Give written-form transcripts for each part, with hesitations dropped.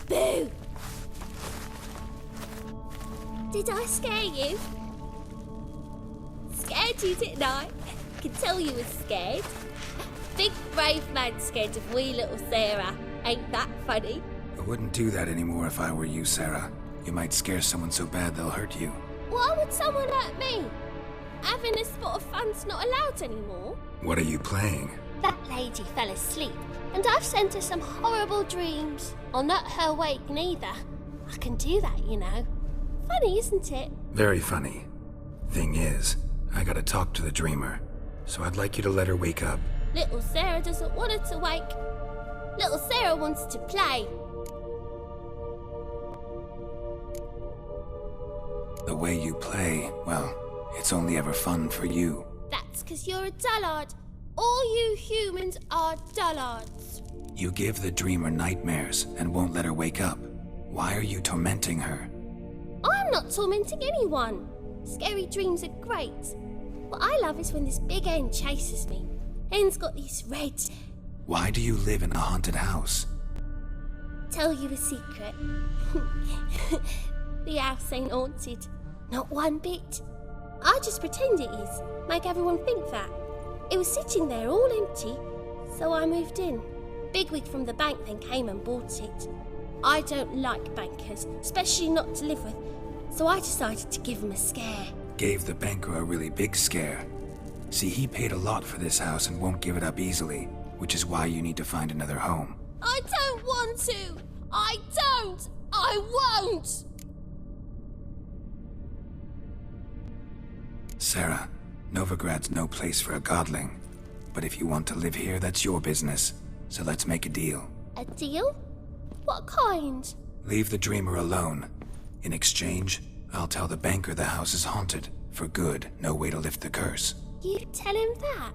Boo! Did I scare you? Scared you, didn't I? Can tell you was scared. Big brave man scared of wee little Sarah. Ain't that funny? I wouldn't do that anymore if I were you, Sarah. You might scare someone so bad they'll hurt you. Why would someone hurt me? Having a spot of fun's not allowed anymore. What are you playing? That lady fell asleep, and I've sent her some horrible dreams. I'll not her wake neither. I can do that, you know. Funny, isn't it? Very funny. Thing is, I gotta talk to the dreamer, so I'd like you to let her wake up. Little Sarah doesn't want her to wake. Little Sarah wants to play. The way you play, well, it's only ever fun for you. That's 'cause you're a dullard. All you humans are dullards. You give the dreamer nightmares and won't let her wake up. Why are you tormenting her? I'm not tormenting anyone. Scary dreams are great. What I love is when this big hen chases me. Hen's got these red... Why do you live in a haunted house? Tell you a secret. The house ain't haunted. Not one bit. I just pretend it is. Make everyone think that. It was sitting there all empty, so I moved in. Bigwig from the bank then came and bought it. I don't like bankers, especially not to live with, so I decided to give him a scare. Gave the banker a really big scare. See, he paid a lot for this house and won't give it up easily, which is why you need to find another home. I don't want to! I don't! I won't! Sarah, Novigrad's no place for a godling. But if you want to live here, that's your business. So let's make a deal. A deal? What kind? Leave the dreamer alone. In exchange, I'll tell the banker the house is haunted. For good, no way to lift the curse. You tell him that?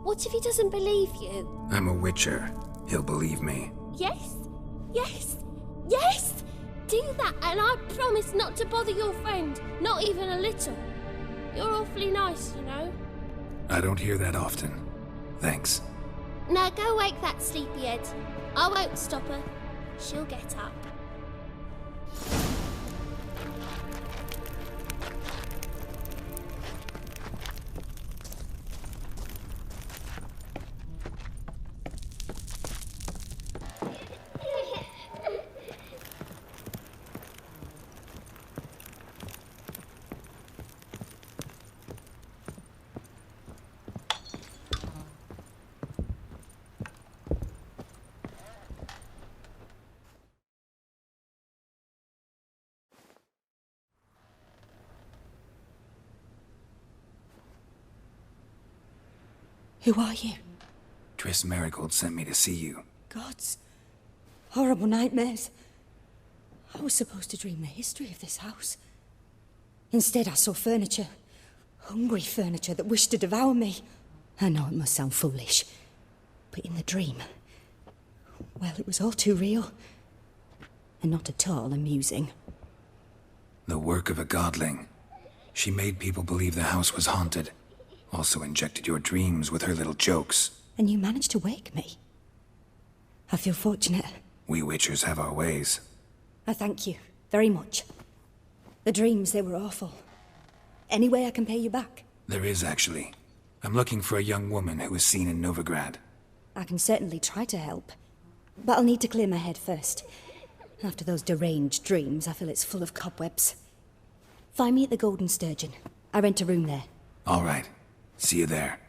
What if he doesn't believe you? I'm a witcher. He'll believe me. Yes? Yes? Yes! Do that and I promise not to bother your friend. Not even a little. You're awfully nice, you know. I don't hear that often. Thanks. Now go wake that sleepyhead. I won't stop her. She'll get up. Who are you? Triss Merigold sent me to see you. Gods. Horrible nightmares. I was supposed to dream the history of this house. Instead, I saw furniture. Hungry furniture that wished to devour me. I know it must sound foolish, but in the dream, well, it was all too real. And not at all amusing. The work of a godling. She made people believe the house was haunted. Also injected your dreams with her little jokes. And you managed to wake me. I feel fortunate. We witchers have our ways. I thank you very much. The dreams, they were awful. Any way I can pay you back? There is, actually. I'm looking for a young woman who was seen in Novigrad. I can certainly try to help. But I'll need to clear my head first. After those deranged dreams, I feel it's full of cobwebs. Find me at the Golden Sturgeon. I rent a room there. All right. See you there.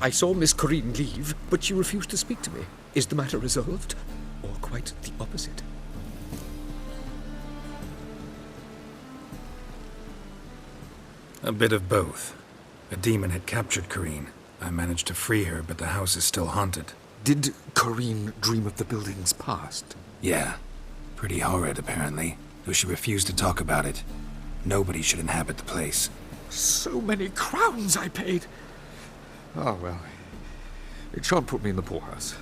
I saw Miss Corinne leave, but she refused to speak to me. Is the matter resolved? Or quite the opposite? A bit of both. A demon had captured Corinne. I managed to free her, but the house is still haunted. Did Corinne dream of the building's past? Yeah. Pretty horrid, apparently, though she refused to talk about it. Nobody should inhabit the place. So many crowns I paid! Oh, well. It shan't put me in the poorhouse.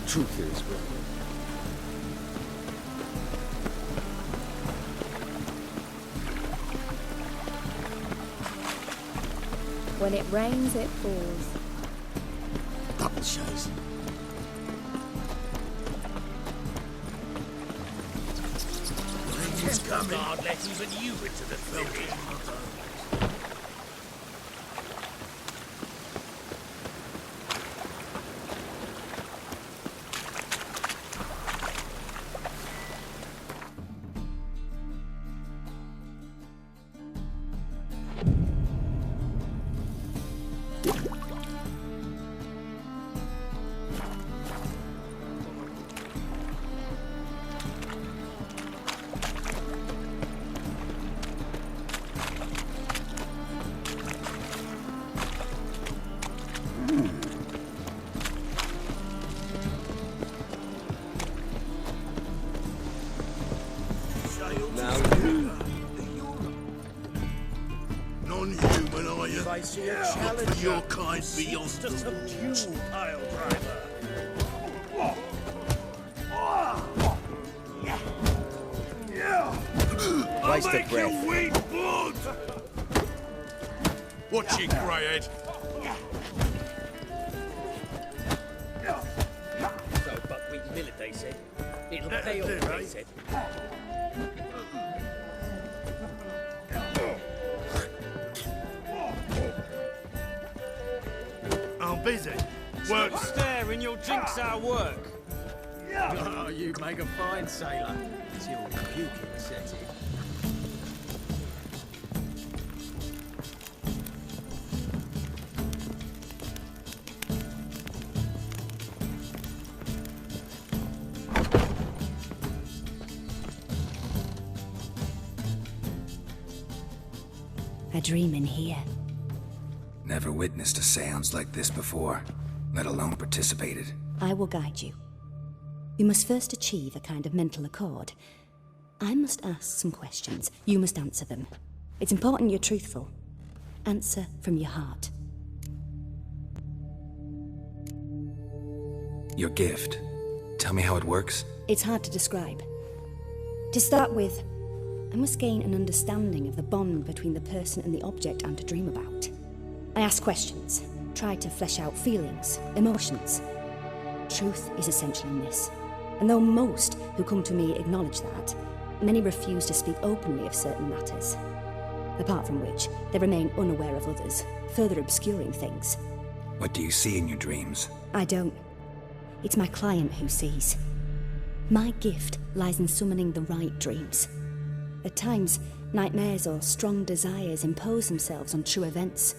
Truth is, well... When it rains, it pours. Up the shows. Rain's coming. God let even you into the building. Non-human, are you? I see a challenge for your kind beyond the subdue, pile driver. I'll make you weep blood! Watch it, greyhead. So buckwheat millet, they said. It'll pay off, they said. I'm busy. Work staring, you'll jinx our work. Oh, you make a fine sailor. Till puking sets in. A dream in here. Never witnessed a seance like this before, let alone participated. I will guide you. You must first achieve a kind of mental accord. I must ask some questions. You must answer them. It's important you're truthful. Answer from your heart. Your gift. Tell me how it works. It's hard to describe. To start with, I must gain an understanding of the bond between the person and the object I'm to dream about. I ask questions, try to flesh out feelings, emotions. Truth is essential in this. And though most who come to me acknowledge that, many refuse to speak openly of certain matters. Apart from which, they remain unaware of others, further obscuring things. What do you see in your dreams? I don't. It's my client who sees. My gift lies in summoning the right dreams. At times, nightmares or strong desires impose themselves on true events.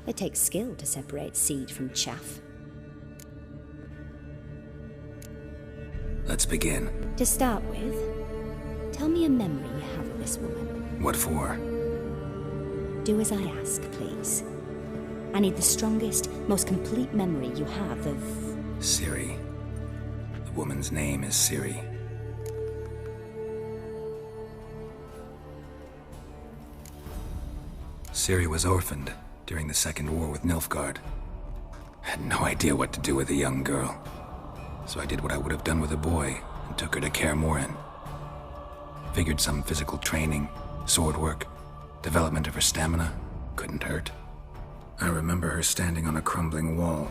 It takes skill to separate seed from chaff. Let's begin. To start with, tell me a memory you have of this woman. What for? Do as I ask, please. I need the strongest, most complete memory you have of... Ciri. The woman's name is Ciri. Ciri was orphaned during the Second War with Nilfgaard. Had no idea what to do with a young girl. So I did what I would have done with a boy and took her to Kaer Morhen. Figured some physical training, sword work, development of her stamina couldn't hurt. I remember her standing on a crumbling wall.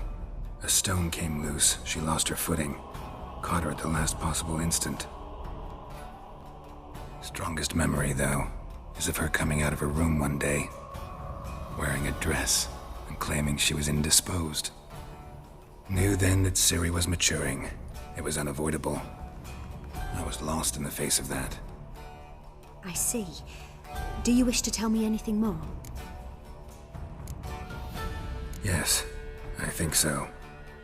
A stone came loose, she lost her footing. Caught her at the last possible instant. Strongest memory, though, is of her coming out of her room one day, wearing a dress and claiming she was indisposed. Knew then that Ciri was maturing. It was unavoidable. I was lost in the face of that. I see. Do you wish to tell me anything more? Yes, I think so.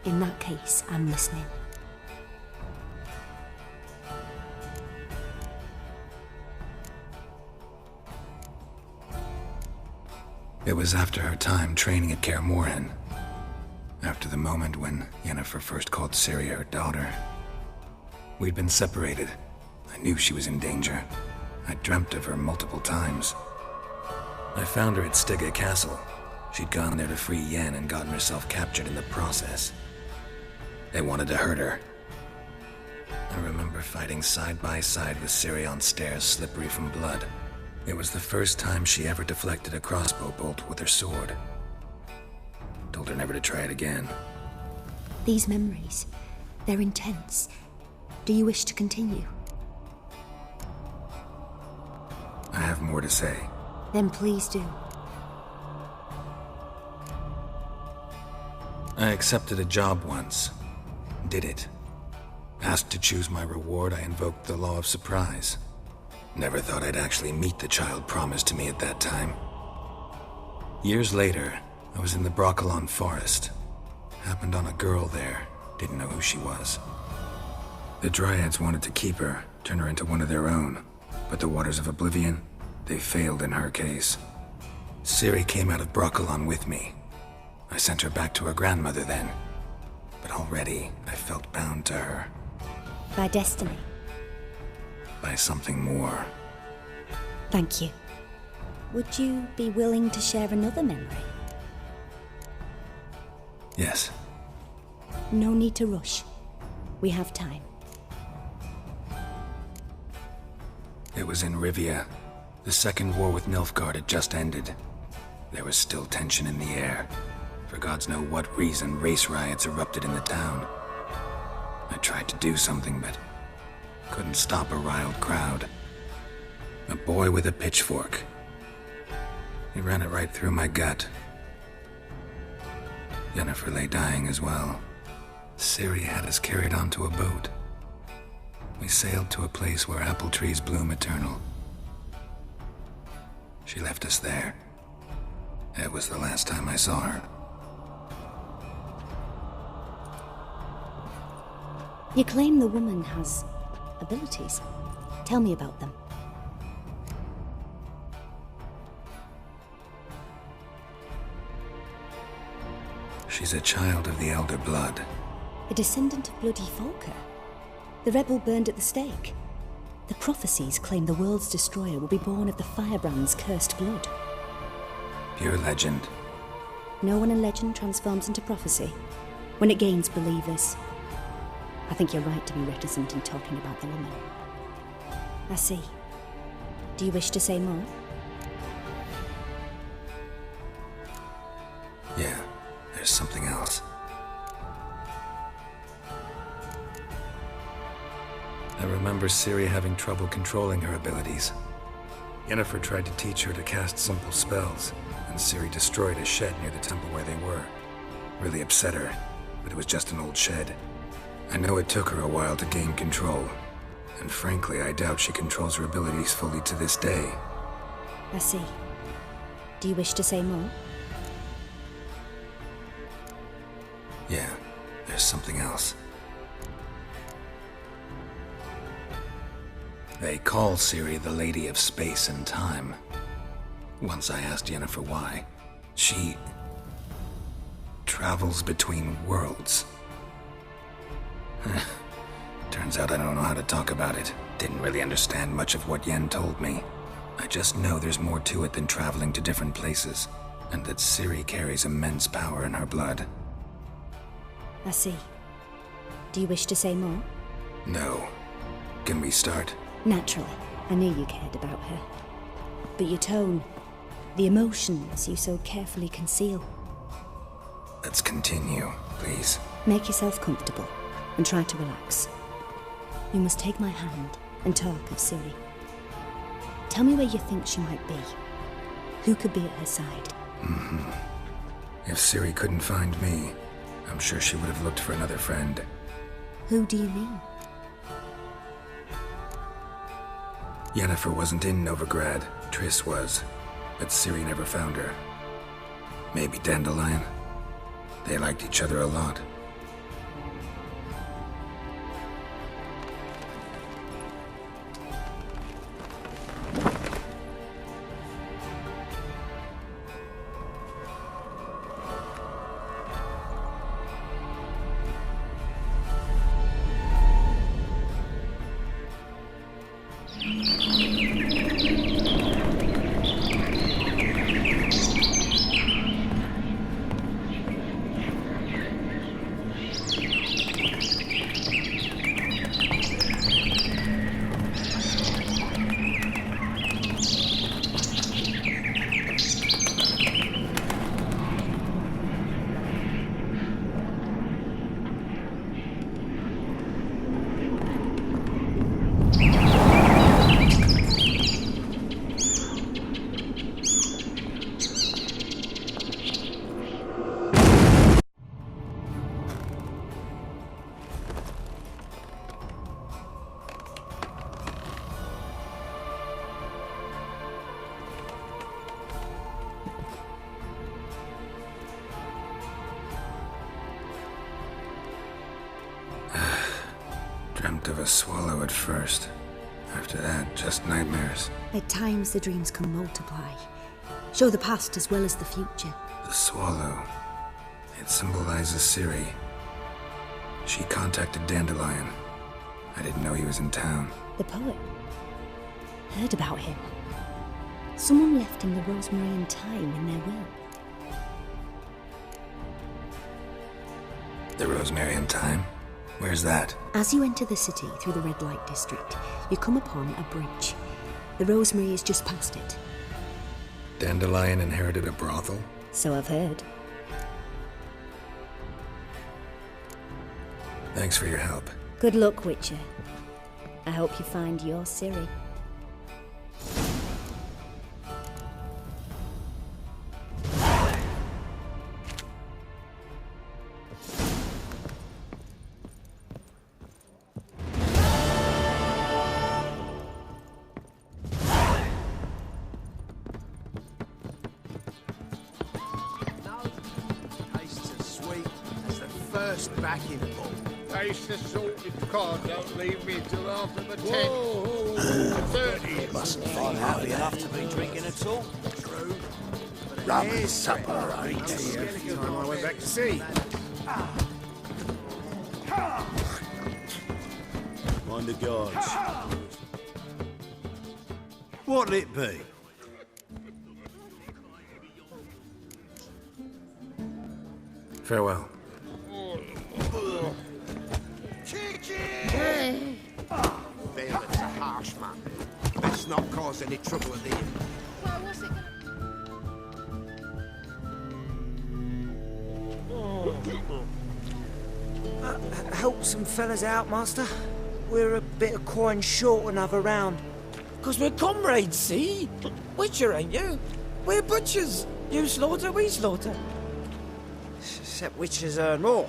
In that case, I'm listening. It was after her time training at Kaer Morhen. After the moment when Yennefer first called Ciri her daughter. We'd been separated. I knew she was in danger. I dreamt of her multiple times. I found her at Stygga Castle. She'd gone there to free Yen and gotten herself captured in the process. They wanted to hurt her. I remember fighting side by side with Ciri on stairs slippery from blood. It was the first time she ever deflected a crossbow bolt with her sword. Told her never to try it again. These memories, they're intense. Do you wish to continue? I have more to say. Then please do. I accepted a job once. Did it. Asked to choose my reward, I invoked the law of surprise. Never thought I'd actually meet the child promised to me at that time. Years later, I was in the Brokilon forest. Happened on a girl there. Didn't know who she was. The Dryads wanted to keep her, turn her into one of their own. But the Waters of Oblivion, they failed in her case. Ciri came out of Brokilon with me. I sent her back to her grandmother then. But already, I felt bound to her. By destiny. By something more. Thank you. Would you be willing to share another memory? Yes. No need to rush. We have time. It was in Rivia. The second war with Nilfgaard had just ended. There was still tension in the air. For gods know what reason, race riots erupted in the town. I tried to do something, but couldn't stop a riled crowd. A boy with a pitchfork. He ran it right through my gut. Yennefer lay dying as well. Ciri had us carried onto a boat. We sailed to a place where apple trees bloom eternal. She left us there. It was the last time I saw her. You claim the woman has abilities. Tell me about them. She's a child of the Elder Blood. A descendant of bloody Volker. The rebel burned at the stake. The prophecies claim the world's destroyer will be born of the Firebrand's cursed blood. Pure legend. No one in legend transforms into prophecy when it gains believers. I think you're right to be reticent in talking about the woman. I see. Do you wish to say more? Yeah, there's something else. I remember Ciri having trouble controlling her abilities. Yennefer tried to teach her to cast simple spells, and Ciri destroyed a shed near the temple where they were. Really upset her, but it was just an old shed. I know it took her a while to gain control, and frankly, I doubt she controls her abilities fully to this day. I see. Do you wish to say more? Yeah, there's something else. They call Ciri the Lady of Space and Time. Once I asked Yennefer why. She travels between worlds. Turns out I don't know how to talk about it. Didn't really understand much of what Yen told me. I just know there's more to it than traveling to different places, and that Ciri carries immense power in her blood. I see. Do you wish to say more? No. Can we start? Naturally. I knew you cared about her. But your tone, the emotions you so carefully conceal. Let's continue, please. Make yourself comfortable and try to relax. You must take my hand and talk of Ciri. Tell me where you think she might be. Who could be at her side? If Ciri couldn't find me, I'm sure she would have looked for another friend. Who do you mean? Yennefer wasn't in Novigrad. Triss was. But Ciri never found her. Maybe Dandelion? They liked each other a lot. dreamt of a swallow at first. After that, just nightmares. At times, the dreams can multiply, show the past as well as the future. The swallow. It symbolizes Ciri. She contacted Dandelion. I didn't know he was in town. The poet. Heard about him. Someone left him the rosemary and thyme in their will. The rosemary and thyme? Where's that? As you enter the city through the red light district, you come upon a bridge. The rosemary is just past it. Dandelion inherited a brothel? So I've heard. Thanks for your help. Good luck, Witcher. I hope you find your Ciri. Back in the ball. Taste the salted cod, don't leave me till after the 10. Whoa. 30. Mustn't find happy enough to be drinking at all. True. Rum and supper, ain't it? Time I went back to sea. Mind the guards. What'll it be? Farewell. Velvet's a harsh man. Best not cause any trouble at the inn. Well, what's it gonna... Help some fellas out, Master. We're a bit of coin short another round. 'Cause we're comrades, see? Witcher, ain't you? We're butchers. You slaughter, we slaughter. Except witchers earn more.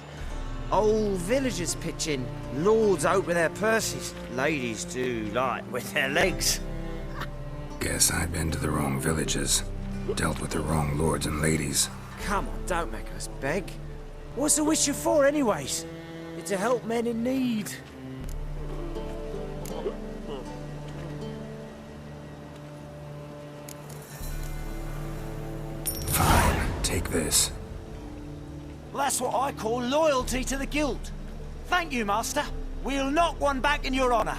Old villagers pitch in. Lords out with their purses. Ladies do like with their legs. Guess I've been to the wrong villages. Dealt with the wrong lords and ladies. Come on, don't make us beg. What's a witcher for, anyways? It's to help men in need. Fine, take this. Well, that's what I call loyalty to the guild. Thank you, Master. We'll knock one back in your honor.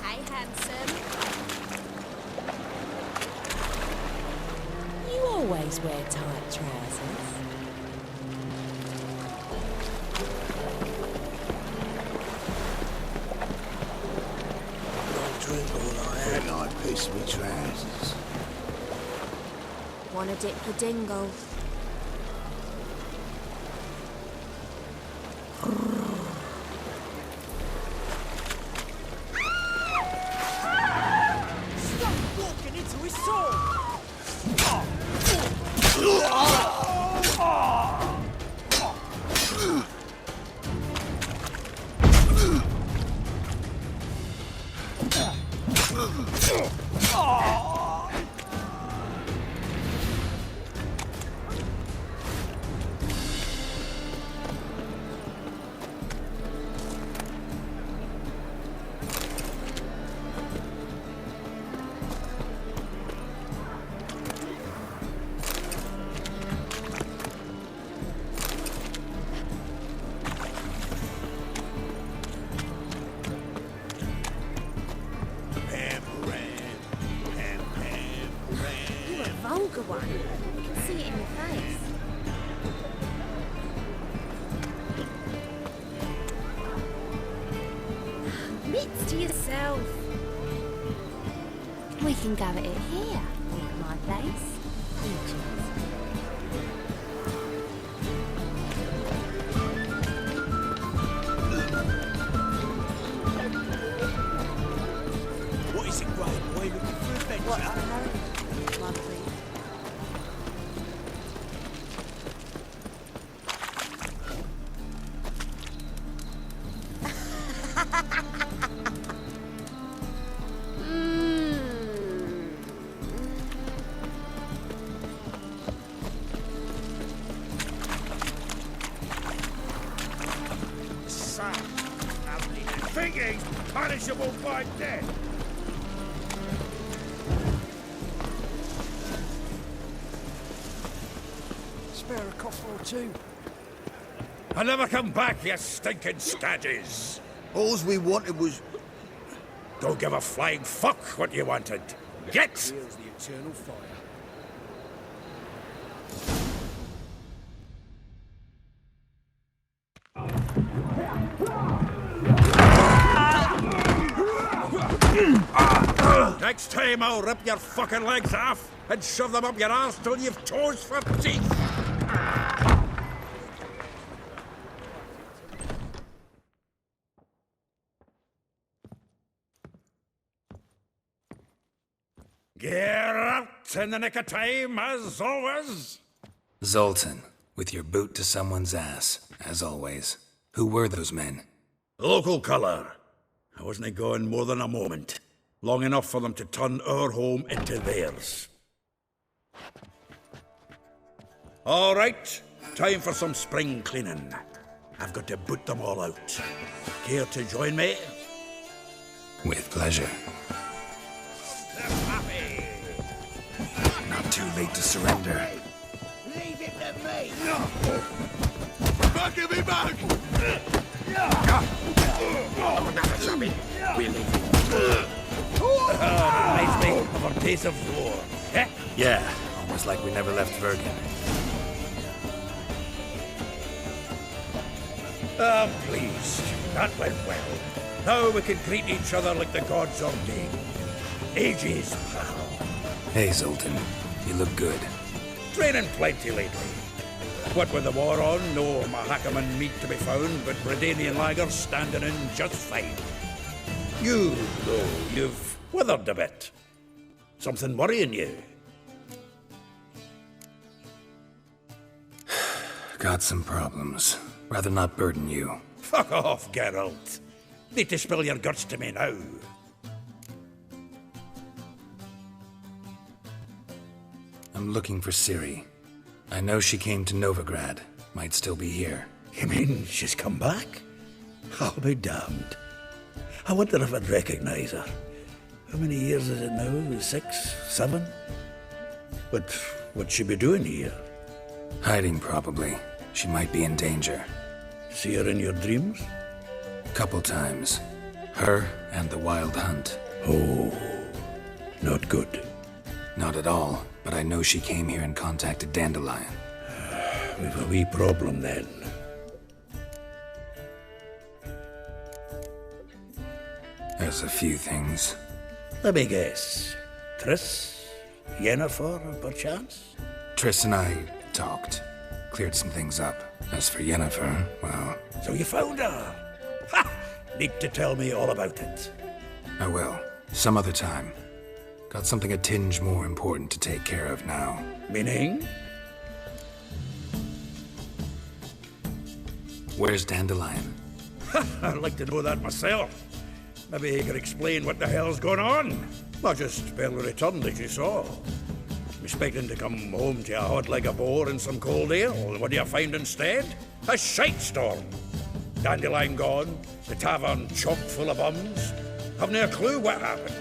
Hey, handsome. You always wear tight trousers. Drink all I had. I piss me trousers. Wanna dip your dingle? Stop walking into his sword! You're a vulgar one. I can see it in your face. Mitts to yourself. We can go at it here, at my place. What is it, Grey Boy? Looking for adventure? What, my please? son. Think he's punishable by death. Spare a copper or two. I'll never come back, you stinking staggies. All we wanted was... Don't give a flying fuck what you wanted. Get! Here's the eternal fire. Next time I'll rip your fucking legs off and shove them up your arse till you've toes for teeth. Get out in the nick of time, as always. Zoltan, with your boot to someone's ass, as always. Who were those men? Local colour. I wasn't gone more than a moment. Long enough for them to turn our home into theirs. All right, time for some spring cleaning. I've got to boot them all out. Care to join me? With pleasure. Not too late to surrender. Leave it to me! Back of me back! Oh, that's something. We'll leave it. Reminds me of a piece of war. Eh? Yeah, almost like we never left Vergen. I'm pleased. That went well. Now we can greet each other like the gods ordained. Ages, pal. Hey, Zoltan. You look good. Training plenty lately. What with the war on, no Mahakaman meat to be found, but Bredanian lagers standing in just fine. You, though, you've withered a bit. Something worrying you? Got some problems. Rather not burden you. Fuck off, Geralt. Need to spill your guts to me now. I'm looking for Ciri. I know she came to Novigrad. Might still be here. You mean she's come back? I'll be damned. I wonder if I'd recognize her. How many years is it now? 6? 7? But what'd she be doing here? Hiding, probably. She might be in danger. See her in your dreams? Couple times. Her and the Wild Hunt. Oh, not good. Not at all, but I know she came here and contacted Dandelion. We've a wee problem then. There's a few things. Let me guess. Triss? Yennefer, perchance? Triss and I talked. Cleared some things up. As for Yennefer, well... So you found her? Ha! Need to tell me all about it. I will. Some other time. Got something a tinge more important to take care of now. Meaning? Where's Dandelion? I'd like to know that myself. Maybe he could explain what the hell's going on. I just barely returned, as you saw. Expecting to come home to a hot leg of boar and some cold ale. What do you find instead? A shite storm. Dandelion gone, the tavern chock full of bums. Haven't a clue what happened.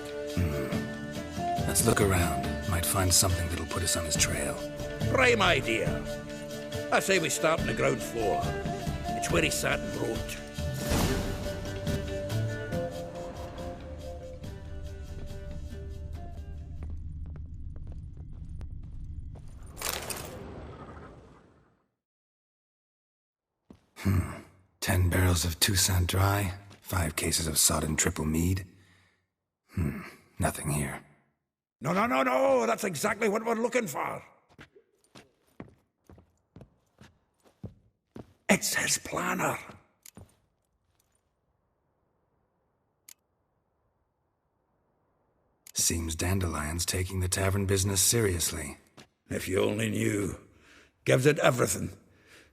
Let's look around. Might find something that'll put us on his trail. Prime idea. I say we start on the ground floor. It's where he sat and wrote. Hmm. 10 barrels of Toussaint Dry, 5 cases of sodden triple mead. Nothing here. No, that's exactly what we're looking for. It's his planner. Seems Dandelion's taking the tavern business seriously. If you only knew. Gives it everything.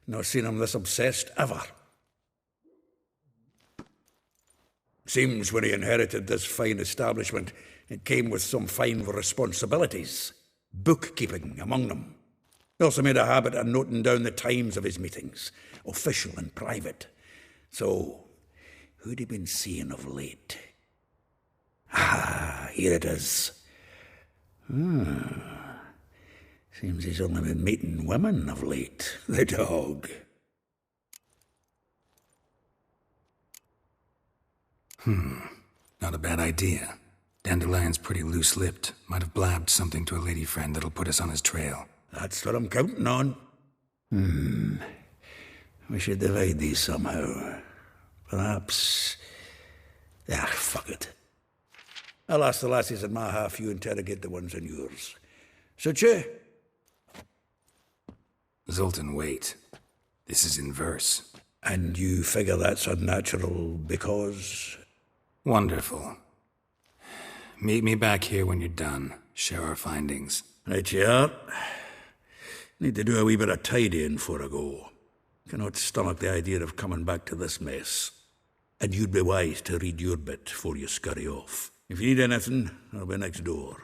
Not seen him this obsessed ever. Seems when he inherited this fine establishment, it came with some fine responsibilities. Bookkeeping among them. He also made a habit of noting down the times of his meetings, official and private. So, Who'd he been seeing of late? Ah, here it is. Seems he's only been meeting women of late. The dog. Not a bad idea. Dandelion's pretty loose-lipped. Might have blabbed something to a lady friend that'll put us on his trail. That's what I'm counting on. We should divide these somehow. Perhaps... fuck it. I'll ask the lassies in my half, you interrogate the ones in yours. Suit you? Zoltan, wait. This is in verse. And you figure that's unnatural because... Wonderful. Meet me back here when you're done. Share our findings. Right you are. Need to do a wee bit of tidying before I go. Cannot stomach the idea of coming back to this mess. And you'd be wise to read your bit before you scurry off. If you need anything, I'll be next door.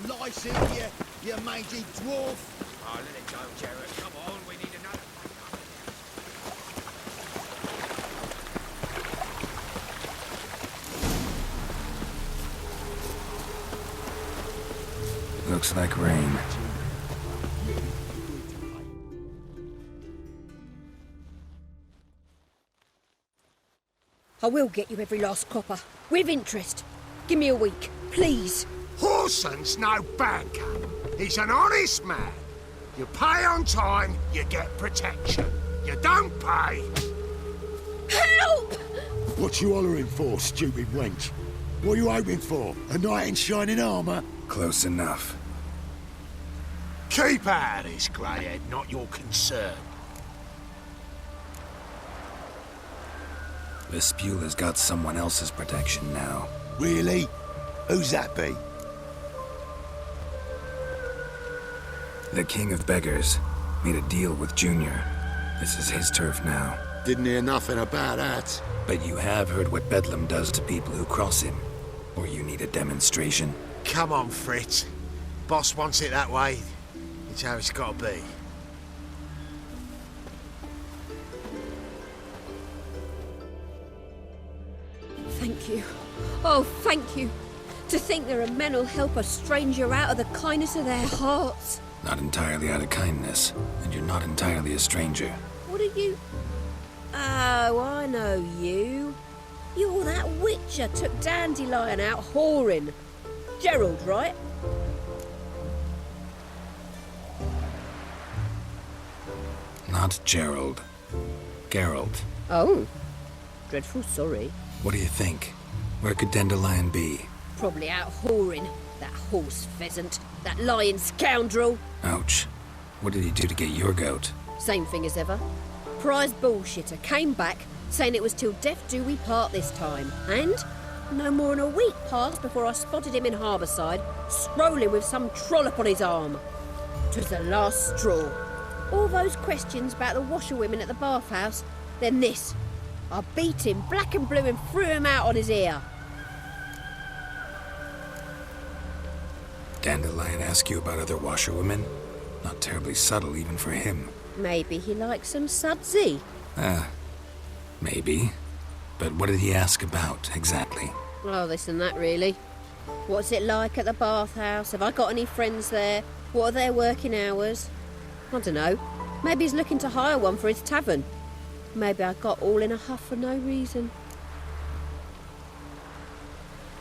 Lyson, you mangy dwarf. Oh, let it go, Jared. Come on, we need another. Looks like rain. I will get you every last copper. With interest. Give me a week, please. Horson's no banker. He's an honest man. You pay on time, you get protection. You don't pay. Help! What you hollering for, stupid wench? What are you hoping for? A knight in shining armour? Close enough. Keep out of this, greyhead, not your concern. Vespula's got someone else's protection now. Really? Who's that be? The King of Beggars made a deal with Junior. This is his turf now. Didn't hear nothing about that. But you have heard what Bedlam does to people who cross him. Or you need a demonstration? Come on, Fritz. Boss wants it that way. It's how it's got to be. Thank you. Oh, thank you. To think there are men who'll help a stranger out of the kindness of their hearts. Not entirely out of kindness, and you're not entirely a stranger. What are you... Oh, I know you. You're that witcher took Dandelion out whoring. Gerald, right? Not Gerald. Geralt. Oh. Dreadful sorry. What do you think? Where could Dandelion be? Probably out whoring. That horse pheasant. That lying scoundrel. Ouch. What did he do to get your goat? Same thing as ever. Prize bullshitter came back saying it was till death do we part this time. And no more than a week passed before I spotted him in Harbourside, strolling with some trollop on his arm. 'Twas the last straw. All those questions about the washerwomen at the bathhouse, then this. I beat him black and blue and threw him out on his ear. Dandelion ask you about other washerwomen? Not terribly subtle even for him. Maybe he likes some sudsy. Maybe. But what did he ask about, exactly? Oh, this and that, really. What's it like at the bathhouse? Have I got any friends there? What are their working hours? I don't know. Maybe he's looking to hire one for his tavern. Maybe I got all in a huff for no reason.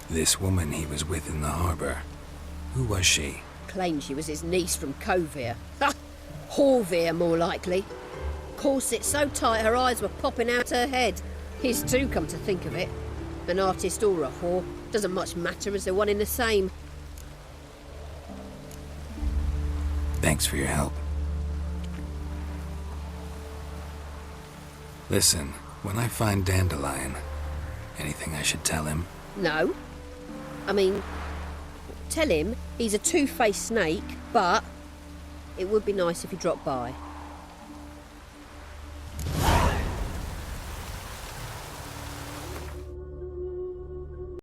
This woman he was with in the harbour. Who was she? Claimed she was his niece from Kovir. Ha! Horvir, more likely. Corset so tight her eyes were popping out her head. His too, come to think of it. An artist or a whore. Doesn't much matter as they're one in the same. Thanks for your help. Listen, when I find Dandelion, anything I should tell him? No. I mean, tell him he's a two-faced snake, but it would be nice if he dropped by.